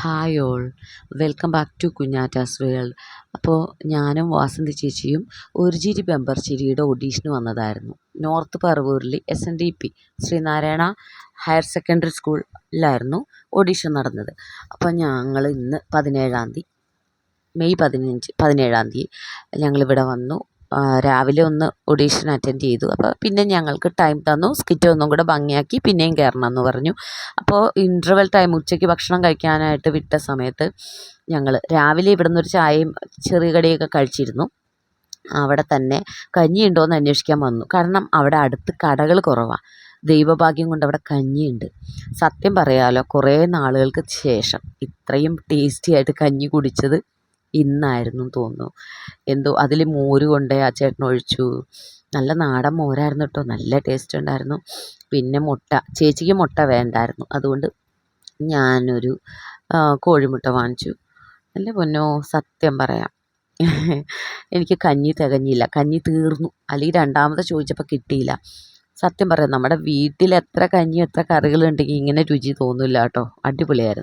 Hi all, welcome back to Kunjattas world. അപ്പോൾ ഞാനും വാസന്തി ചേച്ചിയും ഒരു ചിരി ബെമ്പർ ചിരിയുടെ ഓഡീഷന് വന്നതായിരുന്നു. നോർത്ത് പറവൂരിൽ SNDP ശ്രീനാരായണ ഹയർ സെക്കൻഡറി സ്കൂളിലായിരുന്നു ഓഡീഷൻ നടന്നത്. അപ്പോൾ ഞങ്ങൾ ഇന്ന് 17 മെയ് 17 ഞങ്ങളിവിടെ വന്നു. രാവിലെ ഒന്ന് ഓഡീഷൻ അറ്റൻഡ് ചെയ്തു. അപ്പോൾ പിന്നെ ഞങ്ങൾക്ക് ടൈം തന്നു, സ്കിറ്റ് ഒന്നും കൂടെ ഭംഗിയാക്കി പിന്നെയും കയറണം എന്ന് പറഞ്ഞു. അപ്പോൾ ഇൻ്റർവെൽ ടൈം ഉച്ചയ്ക്ക് ഭക്ഷണം കഴിക്കാനായിട്ട് വിട്ട സമയത്ത് ഞങ്ങൾ രാവിലെ ഇവിടെ നിന്നൊരു ചായയും ചെറിയ കടിയൊക്കെ കഴിച്ചിരുന്നു. അവിടെ തന്നെ കഞ്ഞിയുണ്ടോയെന്ന് അന്വേഷിക്കാൻ വന്നു. കാരണം അവിടെ അടുത്ത് കടകൾ കുറവാണ്. ദൈവഭാഗ്യം കൊണ്ട് അവിടെ കഞ്ഞിയുണ്ട്. സത്യം പറയാലോ, കുറേ നാളുകൾക്ക് ശേഷം ഇത്രയും ടേസ്റ്റി ആയിട്ട് കഞ്ഞി കുടിച്ചത് ഇന്നായിരുന്നു തോന്നുന്നു. എന്തോ അതിൽ മോര് കൊണ്ട് ആ ചേട്ടൻ ഒഴിച്ചു. നല്ല നാടൻ മോരായിരുന്നു കേട്ടോ, നല്ല ടേസ്റ്റ് ഉണ്ടായിരുന്നു. പിന്നെ മുട്ട, ചേച്ചിക്ക് മുട്ട വേണ്ടായിരുന്നു, അതുകൊണ്ട് ഞാനൊരു കോഴിമുട്ട വാങ്ങിച്ചു. നല്ല പൊന്നോ, സത്യം പറയാം എനിക്ക് കഞ്ഞി തികഞ്ഞില്ല, കഞ്ഞി തീർന്നു. അല്ലെങ്കിൽ രണ്ടാമത് ചോദിച്ചപ്പോൾ കിട്ടിയില്ല. സത്യം പറയാം, നമ്മുടെ വീട്ടിൽ എത്ര കഞ്ഞി എത്ര കറികളുണ്ടെങ്കിൽ ഇങ്ങനെ രുചി തോന്നില്ല കേട്ടോ. അടിപൊളിയായിരുന്നു.